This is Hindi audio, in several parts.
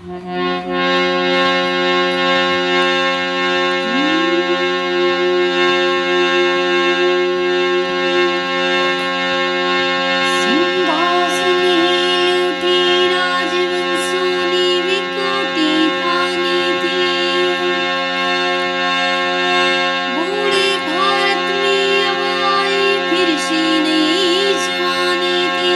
सिंहासने लूटी राजवंशों ने विकोटी ठानी थी। बूढ़े भारत में अब आई फिर से नई जवानी थी।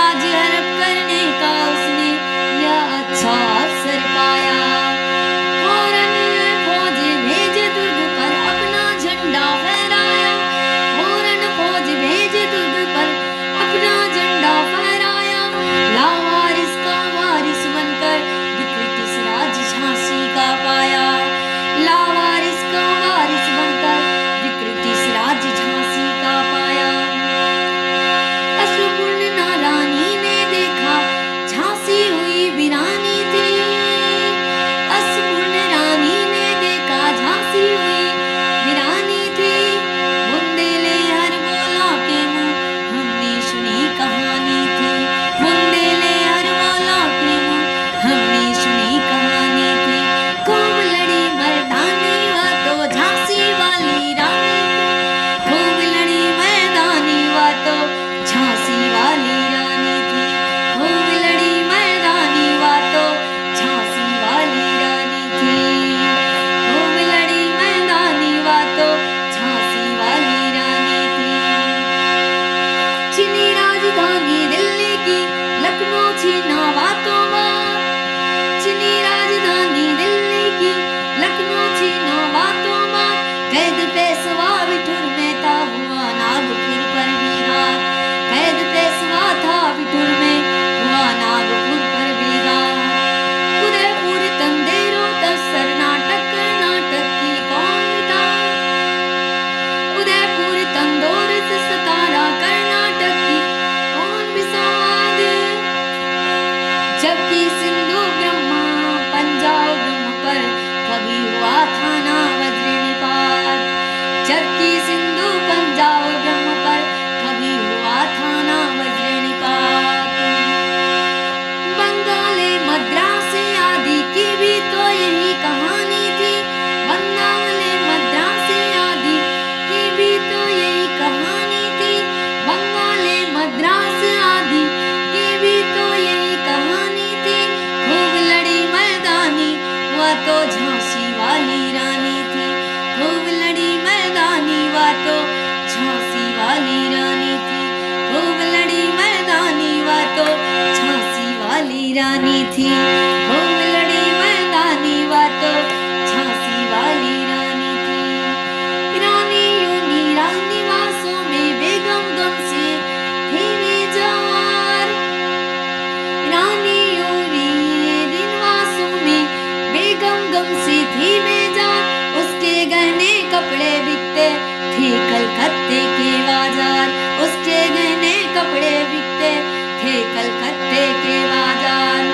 राज हड़प करने का उसने यह अच्छा अवसर पाया। फौरन फौज भेजे दुर्ग पर अपना झंडा फहराया। फौरन फौज भेजे दुर्ग पर अपना झंडा फहराया। लावारिस का वारिस बनकर विकृत इस राज झांसी का पाया। लावारिस का वारिस बनकर विकृत इस राज झांसी का पाया। अश्रुपूर्ण रानी ने देखा झांसी हुई वीरानी थी। अश्रुपूर्ण रानी ने देखा झांसी हुई वीरानी थी। बुंदेले हर बोला के मुंह हमने सुनी कहानी थी। बुंदेले हर बोला के मुंह हमने सुनी कहानी थी। खूब लड़ी मर्दानी वह तो झांसी वाली रानी थी। खूब लड़ी मैदानी वह तो झांसी वाली रानी थी। खूब लड़ी मैदानी वह तो झांसी वाली रानी थी। खूब लड़ी मैदानी वह तो झांसी वाली रानी थी। चीनी राजधानी दिल्ली की लखनऊ छीना बातों बात। चीनी राजधानी दिल्ली की लखनऊ छीना बातों बात। कैद पेशवा विठुर में था हुआ नागपुर पर भी घात। कैद पेशवा था विठुर में हुआ नागपुर पर भी घात। उदयपुर तंदेरों तस्सर नाटक कर्नाटक की कौन मिटा। उदयपुर तंदोर से सतारा कर्नाटक की कौन विषाद। जबकि सिंधु ब्रह्मा पंजाब ब्रह्म पर कभी हुआ था ना वज्र निपात। जबकि सिंधु पंजाब ब्रह्म पर कभी हुआ था ना वज्र निपात। बंगाले मद्रासी आदि की भी तो यही कहानी थी। बंगाले मद्रासी आदि की भी तो यही कहानी थी। बंगाले मद्रास आदि की भी तो यही कहानी थी। खूब लड़ी मैदानी वह तो झांसी वाली रानी थी। खूब लड़ी मैदानी वह तो झांसी वाली रानी थी। खूब लड़ी मैदानी वह तो झांसी वाली रानी थी। खूब लड़ी मैदानी वह तो झांसी वाली रानी थी। रानी यूनी राजनिवासों में बेगम गम से थी बेजार। रानी यूनी निवासों में बेगम गम से थी बेजार। उसके गहने कपड़े बिकते थे कलकत्ते के बाजार। उसके गहने कपड़े बिकते थे कलकत्ते के बाजार।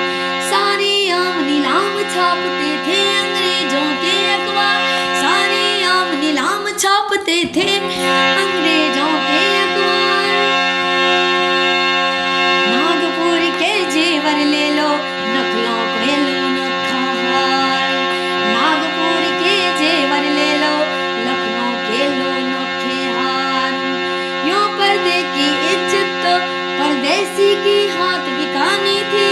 सारे आम नीलाम छापते थे अंग्रेजों के अखबार। सारे आम नीलाम छापते थे अंग्रेजों के अखबार। नागपुर के जेवर ले लो नकलों पे लो नखा हार। नागपुर के जेवर ले लो लखनऊ के लो नखे हार। यूं पर्दे की इज्जत तो परदेसी की हाथ बिकानी थी।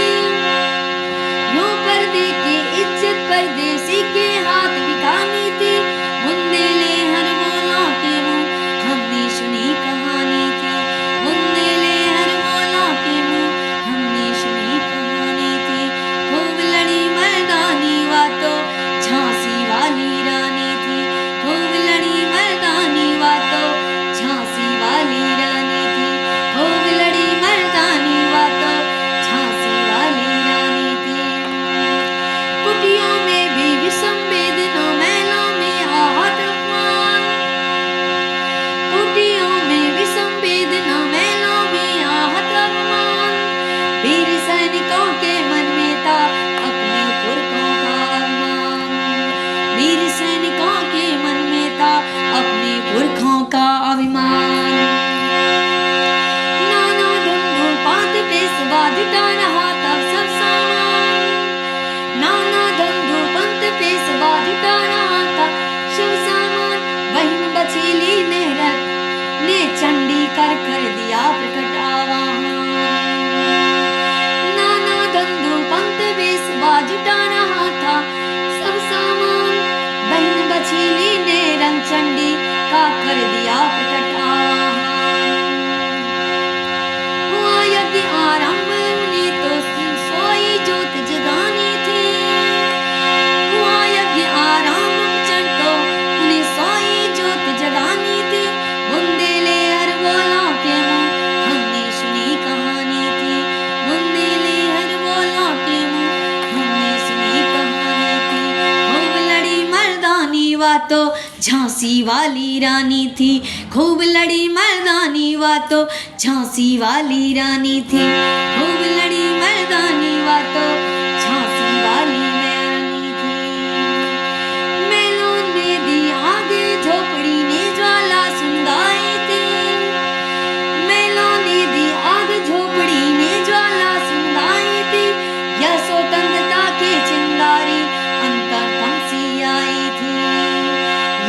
यूं पर्दे की इज्जत परदेसी के हाथ बिकानी थी। बुंदेले हर बोला के मुंह हमने सुनी कहानी थी। बुंदेले हर बोला के मुंह हमने सुनी कहानी थी। खूब लड़ी मैदानी वह तो झांसी वाली रानी थी। खूब लड़ी मैदानी वह तो झांसी वाली रानी थी। खूब लड़ी मैदानी वह तो झांसी वाली रानी थी। कुटियों में भी विषम वेदना महलों में आहत अपमान। कुटियों में विषम वेदना महलों में आहत अपमान। वीर सैनिकों के मन में था अपने पुरखों का अभिमान। वीर सैनिकों के मन में था अपने पुरखों का अभिमान। नाना धुंधु पात पेशवा जुटा रहा तब सब सामान। नाना धंधु पंत पेशवा जुटा रहा था सब सामान। बहन बचेली नेहरत ने चंडी कर दिया प्रकट आवाहन। नाना धंधु तो झांसी वाली रानी थी, खूब लड़ी मर्दानी वा तो झांसी वाली रानी थी, खूब लड़ी मर्दानी वा तो झांसी वाली रानी थी। मेलों ने दी आगे झोपड़ी ने ज्वाला सुलगाई थी, मेलों ने दी आग झोपड़ी ने ज्वाला सुलगाई थी, यह स्वतंत्रता की चिंगारी अंतरतम सी आई थी,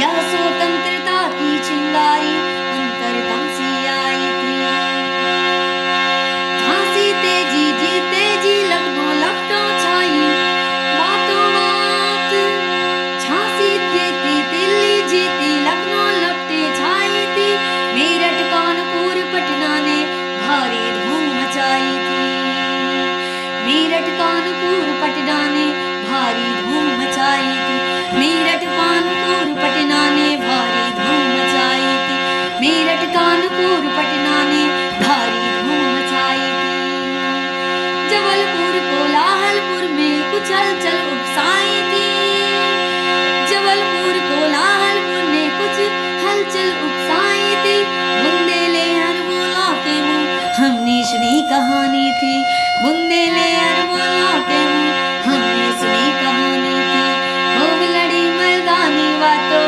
यह स्वतंत्रता की चिंगारी अंतरतम सी आई थी। झांसी तेजी जी तेजी लखनऊ लपटों छाई बातों बात, झांसी जीती दिल्ली जीती लखनऊ लपटे छाई थी, मेरठ कानपुर पटना ने भारी धूम मचाई थी, मेरठ कानपुर पटना ने भारी धूम मचाई थी, मेरठ कानपुर पटना ने भारी धूम मचाई थी, मेरठ कानपुर पटना ने भारी धूम मचाई थी। जबलपुर कोलाहलपुर में कुछ हलचल उपसाई थी, जबलपुर कोलाहलपुर ने कुछ हलचल उपसाई थी, बुंदेले अरबोला के मुंह हमने सुनी कहानी थी, बुंदेले अरबोला के मुंह हमने सुनी कहानी थी, खूब लड़ी मर्दानी वा तो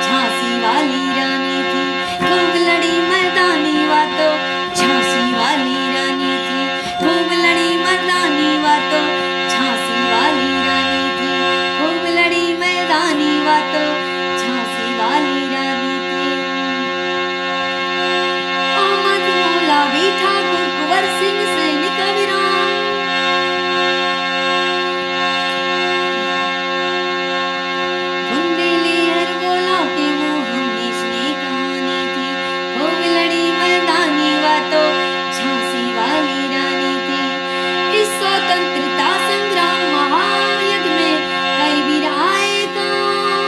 झांसी वाली रानी थी, खूब लड़ी मर्दानी वा तो झांसी वाली रानी थी, खूब लड़ी मर्दानी वा तो झांसी वाली रानी थी, खूब लड़ी मर्दानी वा तो झांसी वाली रानी थी। अहमद मौलवी ठाकुर कुंवर सिंह सैनिक विराम, बुंदेले अरबोला के मुंह हमने सुनी कहानी थी, खूब लड़ी मर्दानी वा तो झांसी वाली रानी थी। इस स्वतंत्रता संग्राम महायज्ञ में कई वीर आए काम,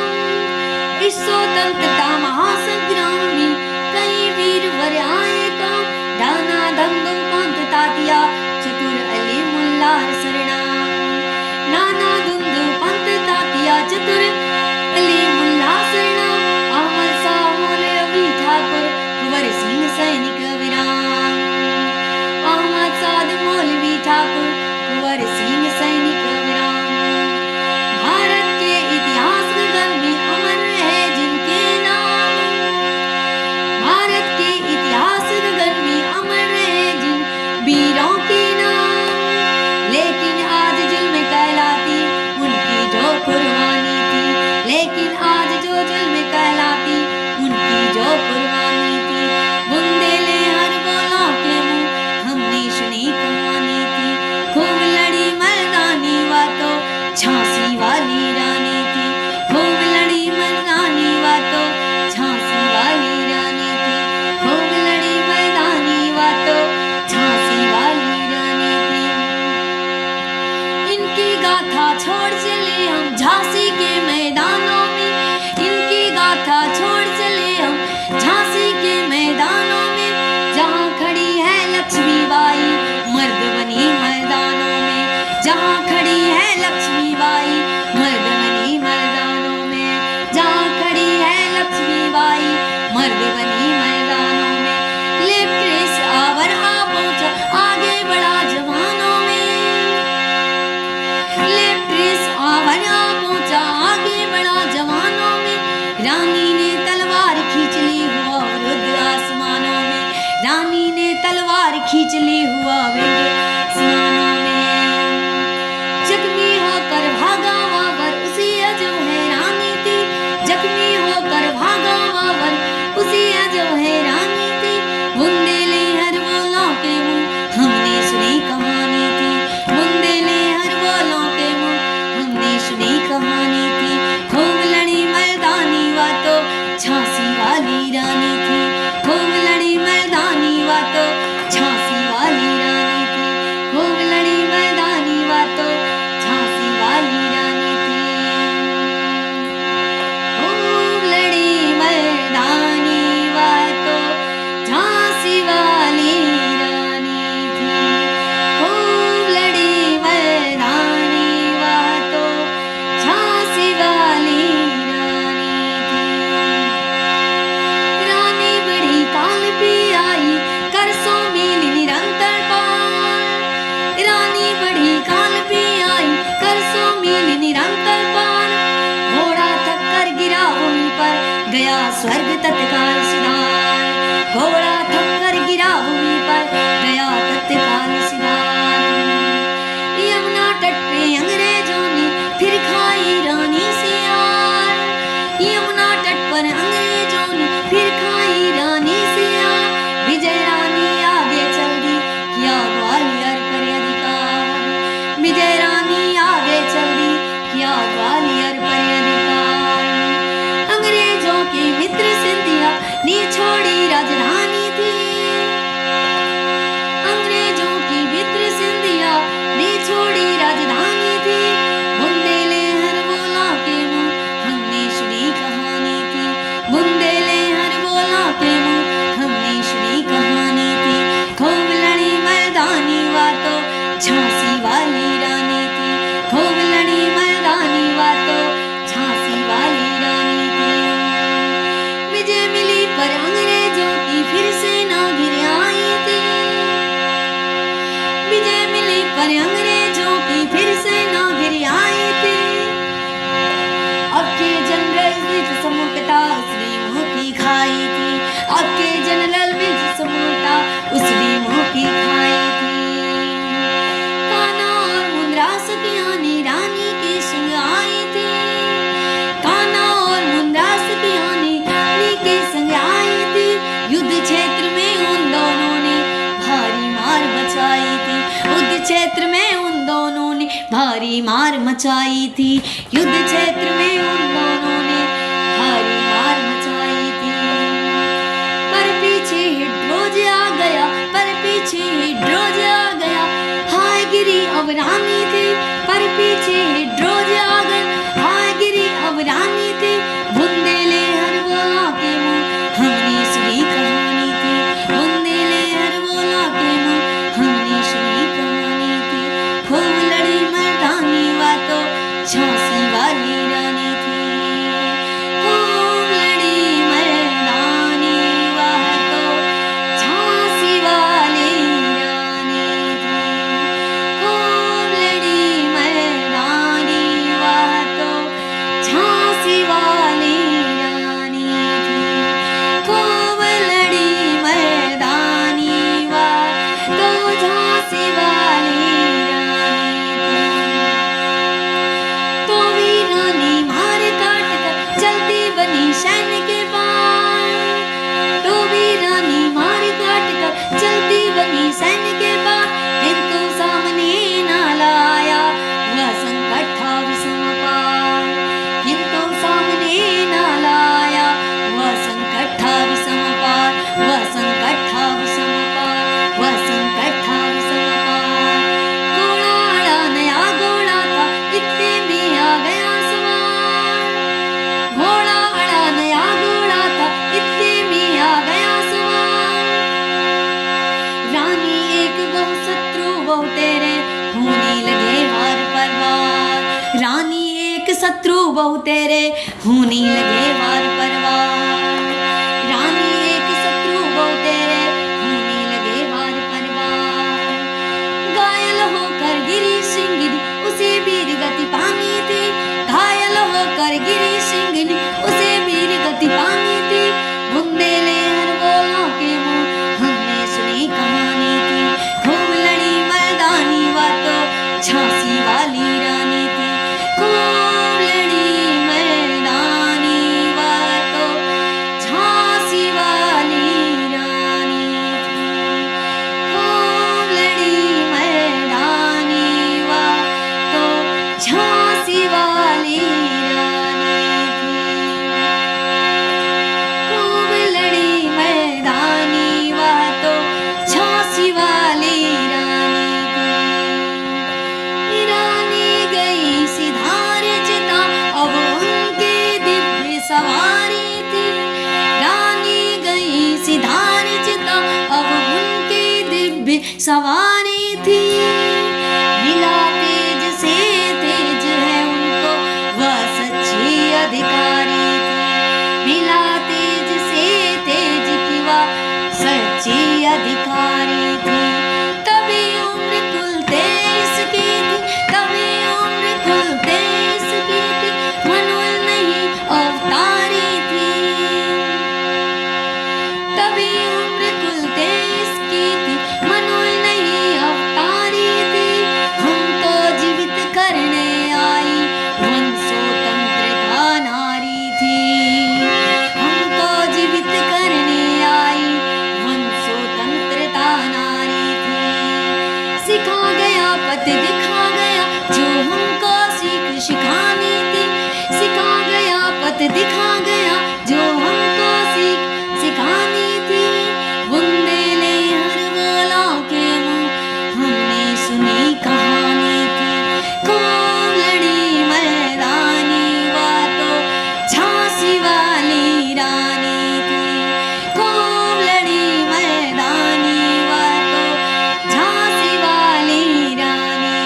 इस स्वतंत्रता महासंग्राम में कई वीर वर आए काम, दाना दंगो पंत तातिया चतुर अली मुल्ला सरना, नाना दुंदु पंत तातिया चतुर अली मुल्ला सरना, अहमद शाह मौलवी ठाकुर कुंवर सिंह सैनिक विराम, अहमद साद मौलवी ठाकुर कुंवर सिंह सैनिक विराम। भारत के इतिहास गगन में अमर है जिनके नाम, भारत के इतिहास गगन में अमर है जिन वीरों के नाम, लेकिन आज जुल्म कहलाती उनकी जो कुर्बानी थी, लेकिन आज जो जुल्म कहलाती उनकी जो कुर्बानी थी। बुंदेले अरबोला के मुंह हमने सुनी कहानी थी, खूब लड़ी मर्दानी वा तो झांसी वाली रानी थी, खूब लड़ी मर्दानी वा तो झांसी वाली रानी थी, खूब लड़ी मर्दानी वा तो झांसी वाली रानी थी। इनकी गाथा छोड़ चले हम झांसी के मैदानों में, इनकी गाथा छोड़ चले हम झांसी के मैदानों में, जहाँ खड़ी है लक्ष्मीबाई मर्द बनी मैदानों में, जहाँ खड़ी है लक्ष्मीबाई मर्द बनी मैदानों में, जहाँ खड़ी है लक्ष्मीबाई मर्द बनी मैदानों में। लेफ्ट रेस आवर आ पहुंचा आगे बढ़ा जवानों में, लेफ्ट रेस आवर आ पहुंचा आगे पर अंग्रेजों की फिर से ना घिर आई थी। अब के जनरल विज समूहता उसने मुंह की खाई थी। अब के जनरल विज समूहता उसने मुंह की खाई थी। कान्हा और मुंद्रा सखियानी रानी के संग आई थी। कान्हा और मुंद्रा सखियानी रानी के संग आई थी। युद्ध क्षेत्र में उन दोनों ने भारी मार मचाई थी। युद्ध क्षेत्र में उन दोनों ने भारी मार मचाई थी। युद्ध क्षेत्र में उन दोनों ने भारी मार मचाई थी। पर पीछे हिड्रोज आ गया, पर पीछे हिड्रोज आ गया। हाय गिरी अब रानी थी, पर पीछे हिड्रोज आ गया। हाय गिरी अब रानी थी। बुंदेले हर बोला के मुंह हमने सुनी कहानी थी। बुंदेले हर बोला के मुंह हमने सुनी कहानी थी। खूब लड़ी मर्दानी बातों झांसी वाली रानी थी। खूब लड़ी मर्दानी बातों झांसी वाली रानी थी। खूब लड़ी मर्दानी बातों झांसी वाली रानी थी। खूब लड़ी मर्दानी बातों झांसी वाली तो वीरानी मार काट कर चलती बनी सैन्य के पार। तो वीरानी मार काट कर चलती बनी सैन्य के पार। किंतु सामने ना लाया वह संकट था विषम पार। किंतु सामने ना लाया वह संकट था विषम पार। वह संकट था विषम पार। वह संकट था विषम पार। घोड़ा अड़ा नया घोड़ा था इतने में आ गया सवार। घोड़ा अड़ा नया घोड़ा था इतने में आ गया सवार। रानी एक बहु शत्रु बहु तेरे होने लगे वार पर वार। रानी एक शत्रु बहु तेरे होने लगे वार पर वार। रानी एक शत्रु बहु तेरे होने लगे वार पर वार। घायल होकर गिरी सिंह उसे वीर गति पानी थी। घायल होकर गिरी सिंह उसे वीर गति पानी थी। बुंदेले हर बोला के मुंह हमने सुनी कहानी थी। खूब लड़ी मर्दानी बातों झांसी वाली रानी थी। खूब लड़ी मर्दानी बातों झांसी वाली रानी थी। खूब लड़ी मर्दानी बातों झांसी वाली रानी थी। खूब लड़ी मर्दानी बातों झांसी वाली रानी थी। रानी गई सिधार चिता अब उनकी दिव्य सवारी थी। रानी गई सिधार चिता अब उनकी दिव्य सवारी थी। मिला तेज से तेज है उनको वह सच्ची अधिकारी थी। मिला तेज से तेज की वह सच्ची अधिकारी थी। तभी उम्र कुल 23 की थी। तभी उम्र कुल 23 की थी। मनुल नहीं अवतारी थी। तभी उम्र कुल 23 की थी। मनुल नहीं अवतारी थी। हमको जीवित करने आई वंशोतंत्रता नारी थी। हमको जीवित करने आई वंशोतंत्रता नारी थी। सिखा गया पथ दिखा गया जो हमको सीख सिखानी थी। सिखा गया पथ दिखा गया जो हमको सीख सिखानी थी। बुंदेले हर बोला के मुंह हमने सुनी कहानी थी। खूब लड़ी मर्दानी बातों झांसी वाली रानी थी। खूब लड़ी मर्दानी बातों झांसी वाली रानी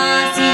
काशी